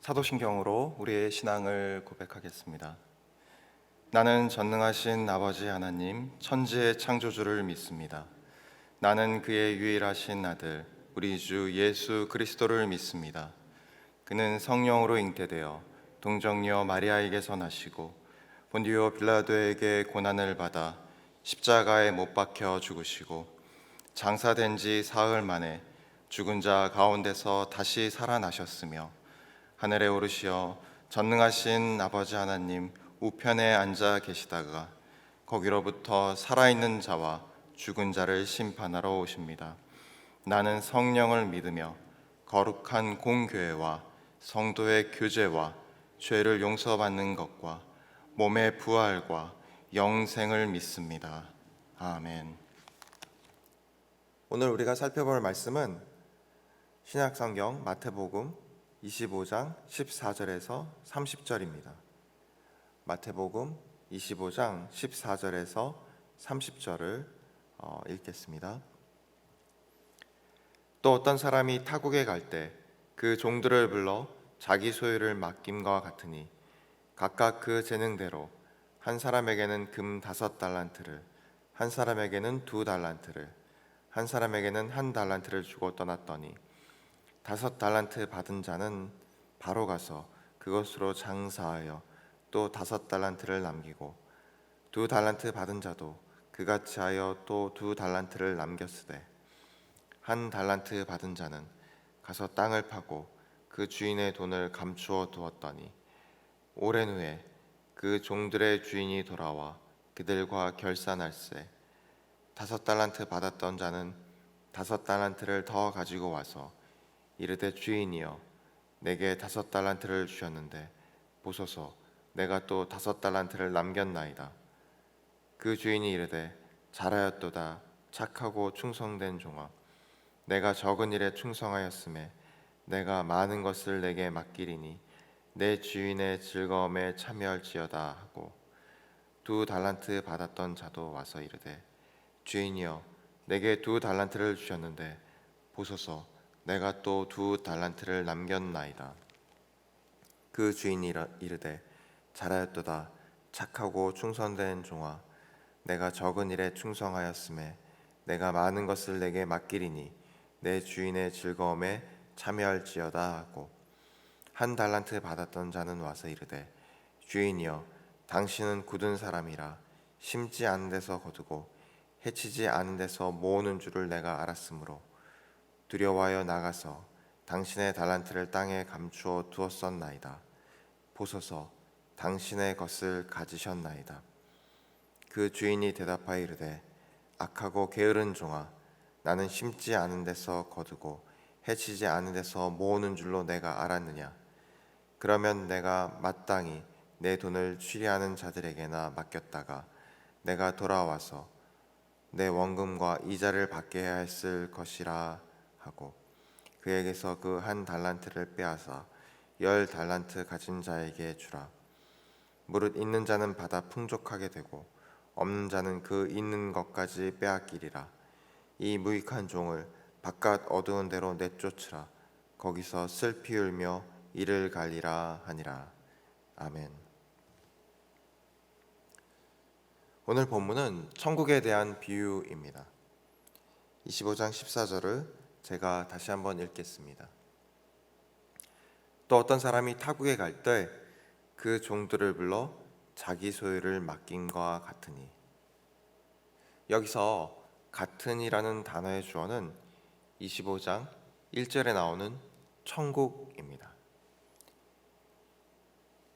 사도신경으로 우리의 신앙을 고백하겠습니다. 나는 전능하신 아버지 하나님, 천지의 창조주를 믿습니다. 나는 그의 유일하신 아들, 우리 주 예수 그리스도를 믿습니다. 그는 성령으로 잉태되어 동정녀 마리아에게서 나시고 본디오 빌라도에게 고난을 받아 십자가에 못 박혀 죽으시고 장사된 지 사흘 만에 죽은 자 가운데서 다시 살아나셨으며 하늘에 오르시어 전능하신 아버지 하나님 우편에 앉아 계시다가 거기로부터 살아있는 자와 죽은 자를 심판하러 오십니다. 나는 성령을 믿으며 거룩한 공교회와 성도의 교제와 죄를 용서받는 것과 몸의 부활과 영생을 믿습니다. 아멘. 오늘 우리가 살펴볼 말씀은 신약성경 마태복음 25장 14절에서 30절입니다. 마태복음 25장 14절에서 30절을 읽겠습니다. 또 어떤 사람이 타국에 갈 때 그 종들을 불러 자기 소유를 맡김과 같으니 각각 그 재능대로 한 사람에게는 금 5달란트를, 한 사람에게는 2달란트를, 한 사람에게는 1달란트를 주고 떠났더니 5달란트 받은 자는 바로 가서 그것으로 장사하여 또 5달란트를 남기고 2달란트 받은 자도 그같이 하여 또 2달란트를 남겼으되 1달란트 받은 자는 가서 땅을 파고 그 주인의 돈을 감추어 두었더니 오랜 후에 그 종들의 주인이 돌아와 그들과 결산할세 5달란트 받았던 자는 5달란트를 더 가지고 와서 이르되 주인이여 내게 5달란트를 주셨는데 보소서 내가 또 5달란트를 남겼나이다. 그 주인이 이르되 잘하였도다 착하고 충성된 종아 내가 적은 일에 충성하였음에 내가 많은 것을 내게 맡기리니 내 주인의 즐거움에 참여할지어다 하고 2달란트 받았던 자도 와서 이르되 주인이여 내게 2달란트를 주셨는데 보소서 내가 또 2달란트를 남겼나이다. 그 주인이 이르되 잘하였도다 착하고 충성된 종아 내가 적은 일에 충성하였음에 내가 많은 것을 내게 맡기리니 내 주인의 즐거움에 참여할지어다 하고 1달란트 받았던 자는 와서 이르되 주인이여 당신은 굳은 사람이라 심지 않은 데서 거두고 해치지 않은 데서 모으는 줄을 내가 알았으므로 두려워하여 나가서 당신의 달란트를 땅에 감추어 두었었나이다. 보소서 당신의 것을 가지셨나이다. 그 주인이 대답하여 이르되 악하고 게으른 종아 나는 심지 않은 데서 거두고 해치지 않은 데서 모으는 줄로 내가 알았느냐. 그러면 내가 마땅히 내 돈을 취리하는 자들에게나 맡겼다가 내가 돌아와서 내 원금과 이자를 받게 해야 했을 것이라 하고 그에게서 그 1달란트를 빼앗아 10달란트 가진 자에게 주라. 무릇 있는 자는 받아 풍족하게 되고 없는 자는 그 있는 것까지 빼앗기리라. 이 무익한 종을 바깥 어두운 데로 내쫓으라. 거기서 슬피 울며 이를 갈리라 하니라. 아멘. 오늘 본문은 천국에 대한 비유입니다. 25장 14절을 제가 다시 한번 읽겠습니다. 또 어떤 사람이 타국에 갈 때 그 종들을 불러 자기 소유를 맡김과 같으니 여기서 같은이라는 단어의 주어는 25장 1절에 나오는 천국입니다.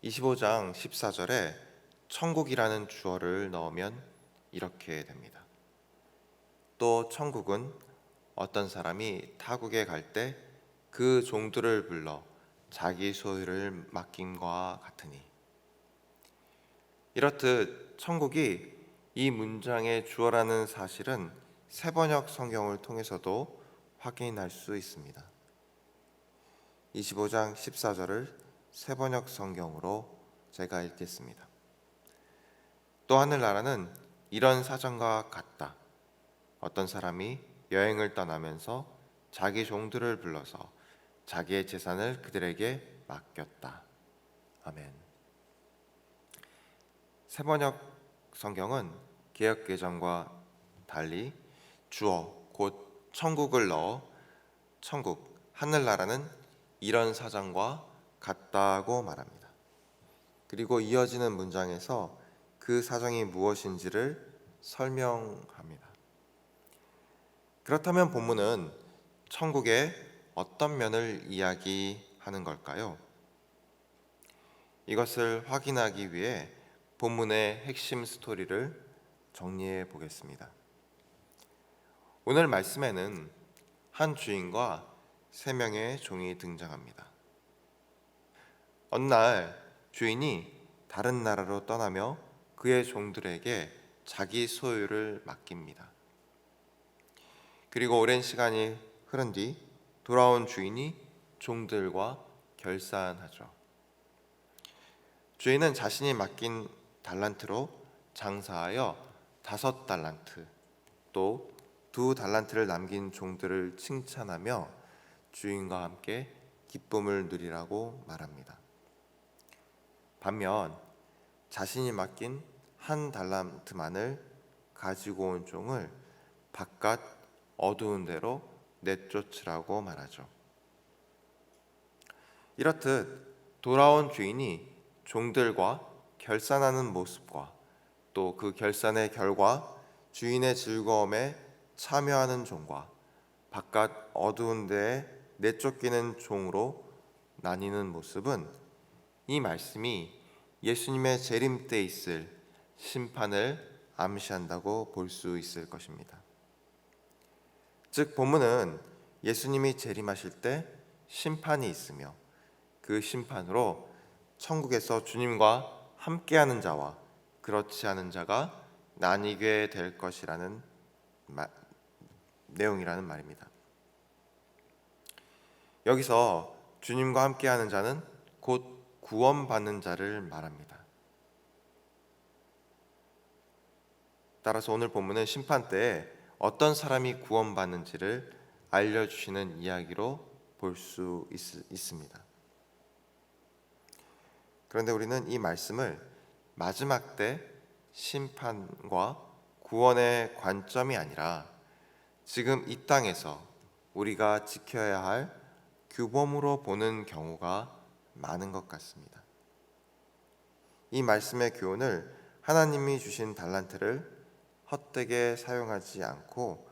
25장 14절에 천국이라는 주어를 넣으면 이렇게 됩니다. 또 천국은 어떤 사람이 타국에 갈 때 그 종들을 불러 자기 소유를 맡김과 같으니 이렇듯 천국이 이 문장의 주어라는 사실은 새번역 성경을 통해서도 확인할 수 있습니다. 25장 14절을 새번역 성경으로 제가 읽겠습니다. 또 하늘나라는 이런 사정과 같다. 어떤 사람이 여행을 떠나면서 자기 종들을 불러서 자기의 재산을 그들에게 맡겼다. 아멘. 새번역 성경은 개역개정과 달리 주어 곧 천국을 넣어 천국, 하늘나라는 이런 사정과 같다고 말합니다. 그리고 이어지는 문장에서 그 사정이 무엇인지를 설명합니다. 그렇다면 본문은 천국의 어떤 면을 이야기하는 걸까요? 이것을 확인하기 위해 본문의 핵심 스토리를 정리해 보겠습니다. 오늘 말씀에는 한 주인과 3명의 종이 등장합니다. 어느 날 주인이 다른 나라로 떠나며 그의 종들에게 자기 소유를 맡깁니다. 그리고 오랜 시간이 흐른 뒤 돌아온 주인이 종들과 결산하죠. 주인은 자신이 맡긴 달란트로 장사하여 5달란트, 또 2달란트를 남긴 종들을 칭찬하며 주인과 함께 기쁨을 누리라고 말합니다. 반면 자신이 맡긴 1달란트만을 가지고 온 종을 바깥 어두운 데로 내쫓으라고 말하죠. 이렇듯 돌아온 주인이 종들과 결산하는 모습과 또 그 결산의 결과 주인의 즐거움에 참여하는 종과 바깥 어두운 데에 내쫓기는 종으로 나뉘는 모습은 이 말씀이 예수님의 재림 때 있을 심판을 암시한다고 볼 수 있을 것입니다. 즉 본문은 예수님이 재림하실 때 심판이 있으며 그 심판으로 천국에서 주님과 함께하는 자와 그렇지 않은 자가 나뉘게 될 것이라는 내용이라는 말입니다. 여기서 주님과 함께하는 자는 곧 구원받는 자를 말합니다. 따라서 오늘 본문은 심판 때에 어떤 사람이 구원받는지를 알려주시는 이야기로 볼 수 있습니다. 그런데 우리는 이 말씀을 마지막 때 심판과 구원의 관점이 아니라 지금 이 땅에서 우리가 지켜야 할 규범으로 보는 경우가 많은 것 같습니다. 이 말씀의 교훈을 하나님이 주신 달란트를 헛되게 사용하지 않고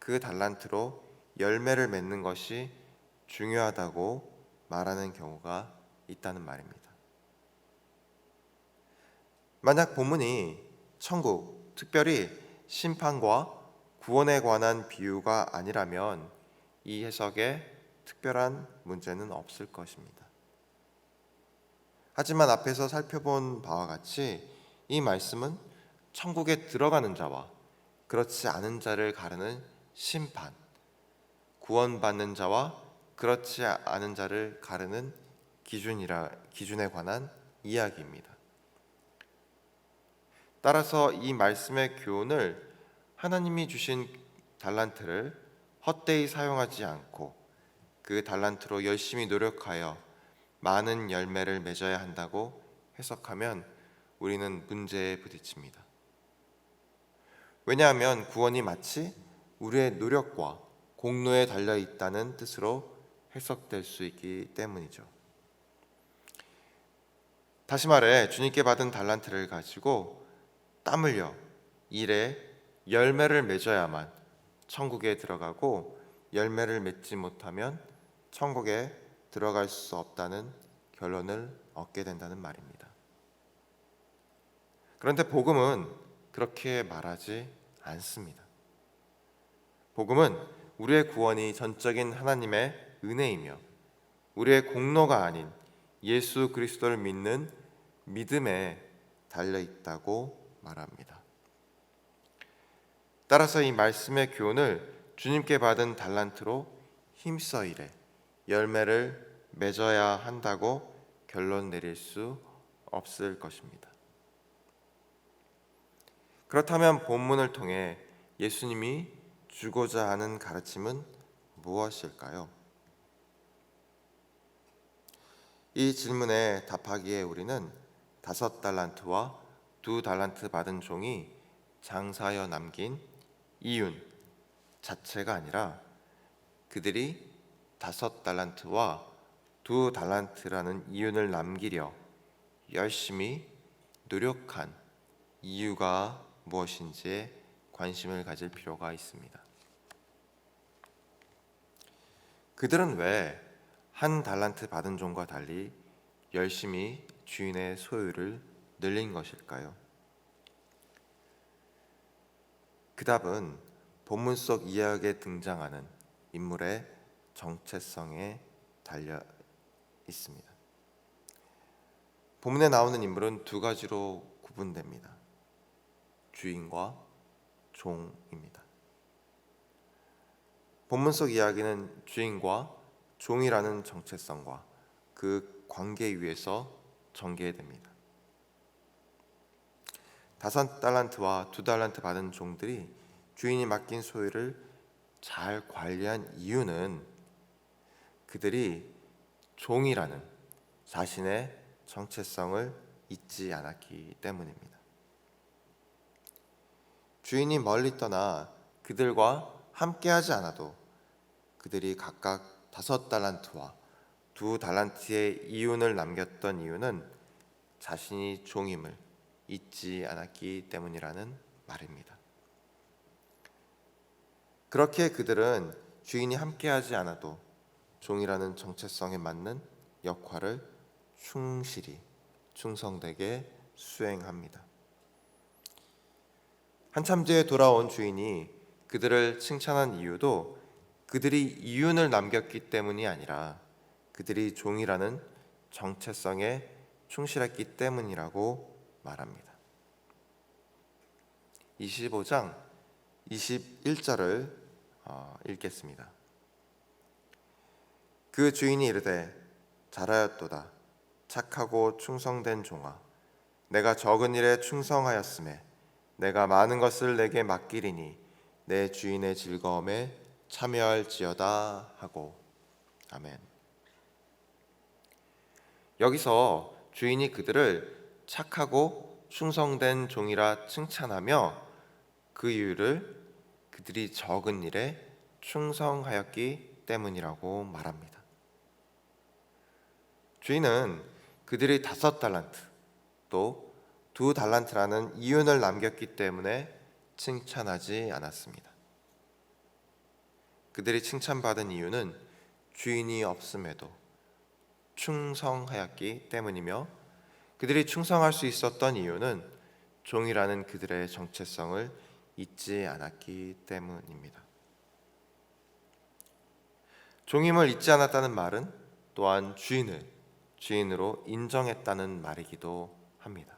그 달란트로 열매를 맺는 것이 중요하다고 말하는 경우가 있다는 말입니다. 만약 본문이 천국, 특별히 심판과 구원에 관한 비유가 아니라면 이 해석에 특별한 문제는 없을 것입니다. 하지만 앞에서 살펴본 바와 같이 이 말씀은 천국에 들어가는 자와 그렇지 않은 자를 가르는 심판, 구원받는 자와 그렇지 않은 자를 가르는 기준에 관한 이야기입니다. 따라서 이 말씀의 교훈을 하나님이 주신 달란트를 헛되이 사용하지 않고 그 달란트로 열심히 노력하여 많은 열매를 맺어야 한다고 해석하면 우리는 문제에 부딪힙니다. 왜냐하면 구원이 마치 우리의 노력과 공로에 달려 있다는 뜻으로 해석될 수 있기 때문이죠. 다시 말해 주님께 받은 달란트를 가지고 땀 흘려 일에 열매를 맺어야만 천국에 들어가고 열매를 맺지 못하면 천국에 들어갈 수 없다는 결론을 얻게 된다는 말입니다. 그런데 복음은 그렇게 말하지 않습니다. 복음은 우리의 구원이 전적인 하나님의 은혜이며 우리의 공로가 아닌 예수 그리스도를 믿는 믿음에 달려 있다고 말합니다. 따라서 이 말씀의 교훈을 주님께 받은 달란트로 힘써 일해 열매를 맺어야 한다고 결론 내릴 수 없을 것입니다. 그렇다면 본문을 통해 예수님이 주고자 하는 가르침은 무엇일까요? 이 질문에 답하기에 우리는 5달란트와 2달란트 받은 종이 장사하여 남긴 이윤 자체가 아니라 그들이 5달란트와 2달란트라는 이윤을 남기려 열심히 노력한 이유가 무엇인지에 관심을 가질 필요가 있습니다. 그들은 왜 한 달란트 받은 종과 달리 열심히 주인의 소유를 늘린 것일까요? 그 답은 본문 속 이야기에 등장하는 인물의 정체성에 달려 있습니다. 본문에 나오는 인물은 2가지로 구분됩니다. 주인과 종입니다. 본문 속 이야기는 주인과 종이라는 정체성과 그 관계 위에서 전개됩니다. 5달란트와 2달란트 받은 종들이 주인이 맡긴 소유를 잘 관리한 이유는 그들이 종이라는 자신의 정체성을 잊지 않았기 때문입니다. 주인이 멀리 떠나 그들과 함께하지 않아도 그들이 각각 5달란트와 2달란트의 이윤을 남겼던 이유는 자신이 종임을 잊지 않았기 때문이라는 말입니다. 그렇게 그들은 주인이 함께하지 않아도 종이라는 정체성에 맞는 역할을 충실히 충성되게 수행합니다. 한참 뒤에 돌아온 주인이 그들을 칭찬한 이유도 그들이 이윤을 남겼기 때문이 아니라 그들이 종이라는 정체성에 충실했기 때문이라고 말합니다. 25장 21절을 읽겠습니다. 그 주인이 이르되 잘하였도다 착하고 충성된 종아 내가 적은 일에 충성하였음에 내가 많은 것을 내게 맡기리니 내 주인의 즐거움에 참여할지어다 하고 아멘. 여기서 주인이 그들을 착하고 충성된 종이라 칭찬하며 그 이유를 그들이 적은 일에 충성하였기 때문이라고 말합니다. 주인은 그들이 5달란트 또 2달란트라는 이윤을 남겼기 때문에 칭찬하지 않았습니다. 그들이 칭찬받은 이유는 주인이 없음에도 충성하였기 때문이며 그들이 충성할 수 있었던 이유는 종이라는 그들의 정체성을 잊지 않았기 때문입니다. 종임을 잊지 않았다는 말은 또한 주인을 주인으로 인정했다는 말이기도 합니다.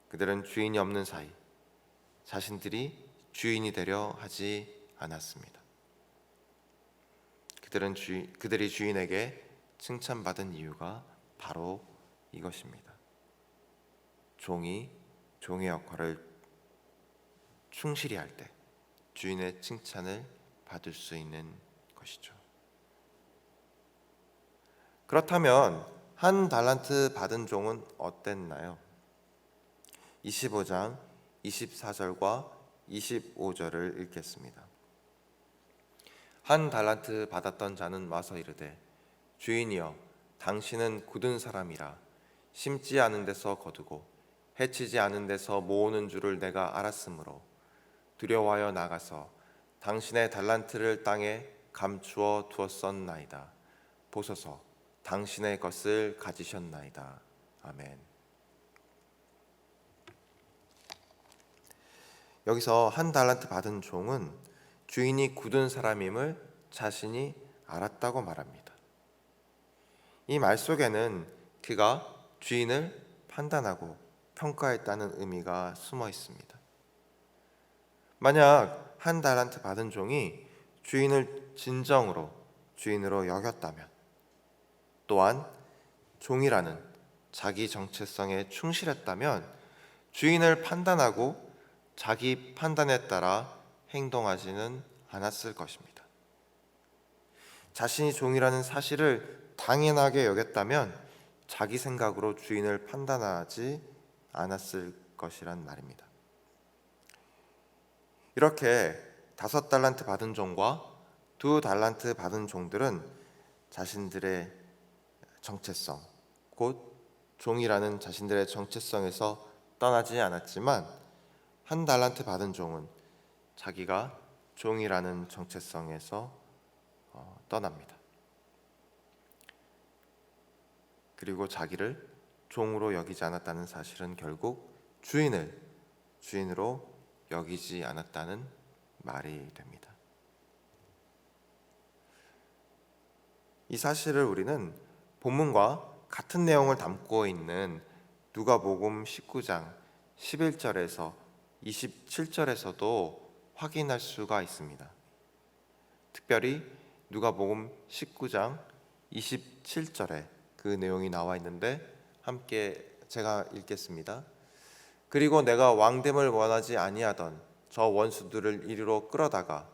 그들은 주인이 없는 사이 자신들이 주인이 되려 하지 않았습니다. 그들이 주인에게 칭찬받은 이유가 바로 이것입니다. 종이 종의 역할을 충실히 할 때 주인의 칭찬을 받을 수 있는 것이죠. 그렇다면 한 달란트 받은 종은 어땠나요? 25장 24절과 25절을 읽겠습니다. 한 달란트 받았던 자는 와서 이르되 주인이여 당신은 굳은 사람이라 심지 않은 데서 거두고 해치지 않은 데서 모으는 줄을 내가 알았으므로 두려워하여 나가서 당신의 달란트를 땅에 감추어 두었었나이다. 보소서 당신의 것을 가지셨나이다. 아멘. 여기서 한 달란트 받은 종은 주인이 굳은 사람임을 자신이 알았다고 말합니다. 이 말 속에는 그가 주인을 판단하고 평가했다는 의미가 숨어 있습니다. 만약 한 달란트 받은 종이 주인을 진정으로 주인으로 여겼다면 또한 종이라는 자기 정체성에 충실했다면 주인을 판단하고 자기 판단에 따라 행동하지는 않았을 것입니다. 자신이 종이라는 사실을 당연하게 여겼다면 자기 생각으로 주인을 판단하지 않았을 것이란 말입니다. 이렇게 5달란트 받은 종과 2달란트 받은 종들은 자신들의 정체성, 곧 종이라는 자신들의 정체성에서 떠나지 않았지만 1달란트 받은 종은 자기가 종이라는 정체성에서 떠납니다. 그리고 자기를 종으로 여기지 않았다는 사실은 결국 주인을 주인으로 여기지 않았다는 말이 됩니다. 이 사실을 우리는 본문과 같은 내용을 담고 있는 누가복음 19장 11절에서 27절에서도 확인할 수가 있습니다. 특별히 누가복음 19장 27절에 그 내용이 나와 있는데 함께 제가 읽겠습니다. 그리고 내가 왕됨을 원하지 아니하던 저 원수들을 이리로 끌어다가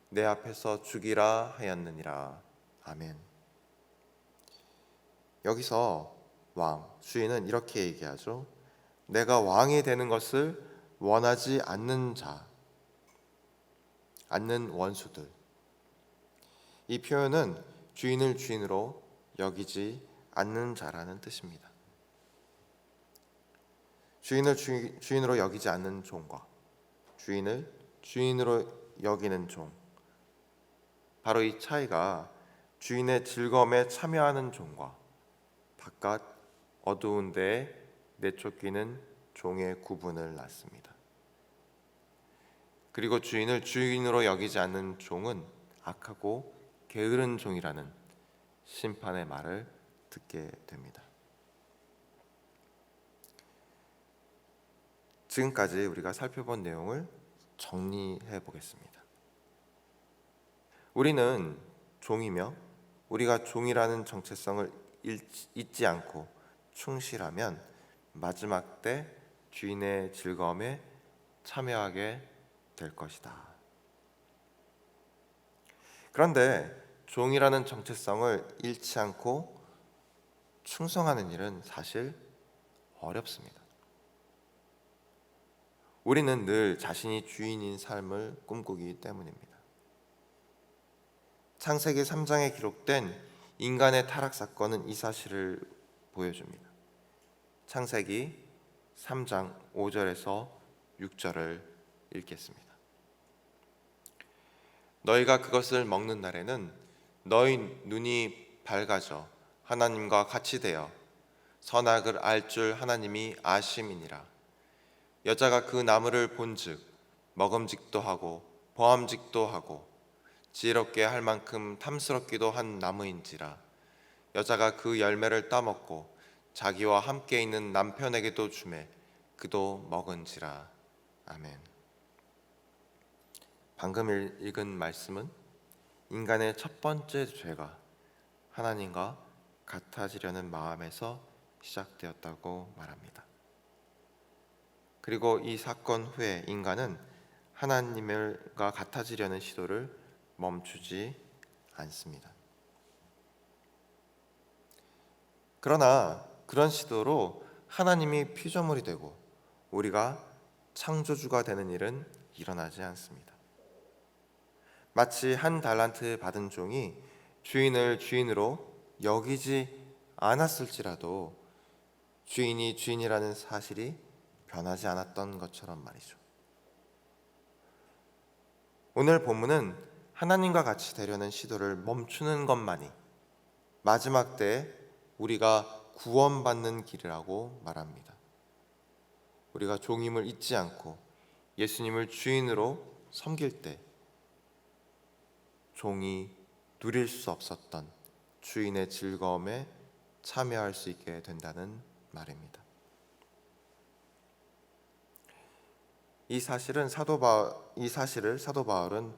내 앞에서 죽이라 하였느니라. 아멘. 여기서 왕, 주인은 이렇게 얘기하죠. 내가 왕이 되는 것을 원하지 않는 자, 않는 원수들. 이 표현은 주인을 주인으로 여기지 않는 자라는 뜻입니다. 주인을 주인으로 여기지 않는 종과 주인을 주인으로 여기는 종, 바로 이 차이가 주인의 즐거움에 참여하는 종과 바깥 어두운 데에 내쫓기는 종의 구분을 낳습니다. 그리고 주인을 주인으로 여기지 않는 종은 악하고 게으른 종이라는 심판의 말을 듣게 됩니다. 지금까지 우리가 살펴본 내용을 정리해 보겠습니다. 우리는 종이며 우리가 종이라는 정체성을 잊지 않고 충실하면 마지막 때 주인의 즐거움에 참여하게 될 것이다. 그런데 종이라는 정체성을 잃지 않고 충성하는 일은 사실 어렵습니다. 우리는 늘 자신이 주인인 삶을 꿈꾸기 때문입니다. 창세기 3장에 기록된 인간의 타락 사건은 이 사실을 보여줍니다. 창세기 3장 5절에서 6절을 읽겠습니다. 너희가 그것을 먹는 날에는 너희 눈이 밝아져 하나님과 같이 되어 선악을 알 줄 하나님이 아심이니라. 여자가 그 나무를 본즉 먹음직도 하고 보암직도 하고 지혜롭게 할 만큼 탐스럽기도 한 나무인지라. 여자가 그 열매를 따먹고 자기와 함께 있는 남편에게도 주매 그도 먹은지라. 아멘. 방금 읽은 말씀은 인간의 첫 번째 죄가 하나님과 같아지려는 마음에서 시작되었다고 말합니다. 그리고 이 사건 후에 인간은 하나님과 같아지려는 시도를 멈추지 않습니다. 그러나 그런 시도로 하나님이 피조물이 되고 우리가 창조주가 되는 일은 일어나지 않습니다. 마치 1달란트 받은 종이 주인을 주인으로 여기지 않았을지라도 주인이 주인이라는 사실이 변하지 않았던 것처럼 말이죠. 오늘 본문은 하나님과 같이 되려는 시도를 멈추는 것만이 마지막 때에 우리가 구원받는 길이라고 말합니다. 우리가 종임을 잊지 않고 예수님을 주인으로 섬길 때 종이 누릴 수 없었던 주인의 즐거움에 참여할 수 있게 된다는 말입니다. 이 사실을 사도 바울은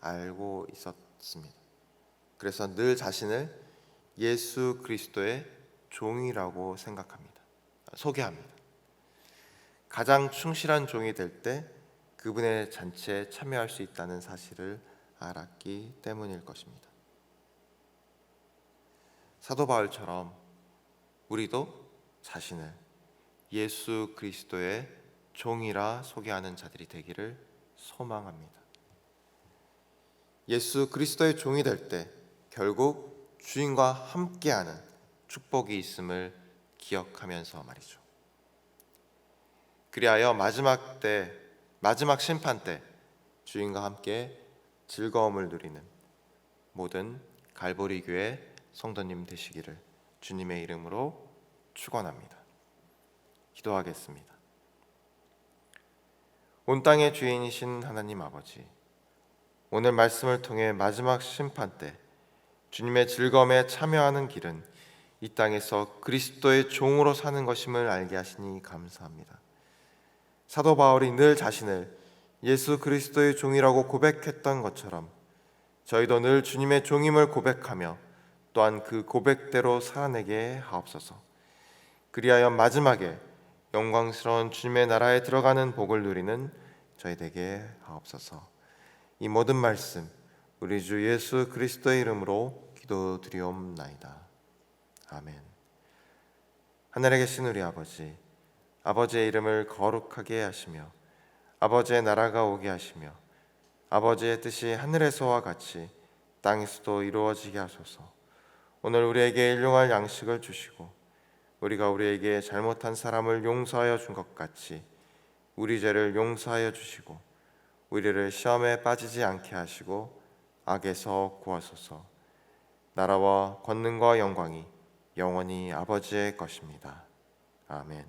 알고 있었습니다. 그래서 늘 자신을 예수 그리스도의 종이라고 소개합니다. 가장 충실한 종이 될 때 그분의 잔치에 참여할 수 있다는 사실을 알았기 때문일 것입니다. 사도 바울처럼 우리도 자신을 예수 그리스도의 종이라 소개하는 자들이 되기를 소망합니다. 예수 그리스도의 종이 될 때 결국 주인과 함께하는 축복이 있음을 기억하면서 말이죠. 그리하여 마지막 심판 때 주인과 함께 즐거움을 누리는 모든 갈보리 교회 성도님 되시기를 주님의 이름으로 축원합니다. 기도하겠습니다. 온 땅의 주인이신 하나님 아버지, 오늘 말씀을 통해 마지막 심판 때 주님의 즐거움에 참여하는 길은 이 땅에서 그리스도의 종으로 사는 것임을 알게 하시니 감사합니다. 사도 바울이 늘 자신을 예수 그리스도의 종이라고 고백했던 것처럼 저희도 늘 주님의 종임을 고백하며 또한 그 고백대로 살아내게 하옵소서. 그리하여 마지막에 영광스러운 주님의 나라에 들어가는 복을 누리는 저희 되게 하옵소서. 이 모든 말씀 우리 주 예수 그리스도의 이름으로 기도드리옵나이다. 아멘. 하늘에 계신 우리 아버지, 아버지의 이름을 거룩하게 하시며 아버지의 나라가 오게 하시며 아버지의 뜻이 하늘에서와 같이 땅에서도 이루어지게 하소서. 오늘 우리에게 일용할 양식을 주시고 우리가 우리에게 잘못한 사람을 용서하여 준 것 같이 우리 죄를 용서하여 주시고 우리를 시험에 빠지지 않게 하시고 악에서 구하소서. 나라와 권능과 영광이 영원히 아버지의 것입니다. 아멘.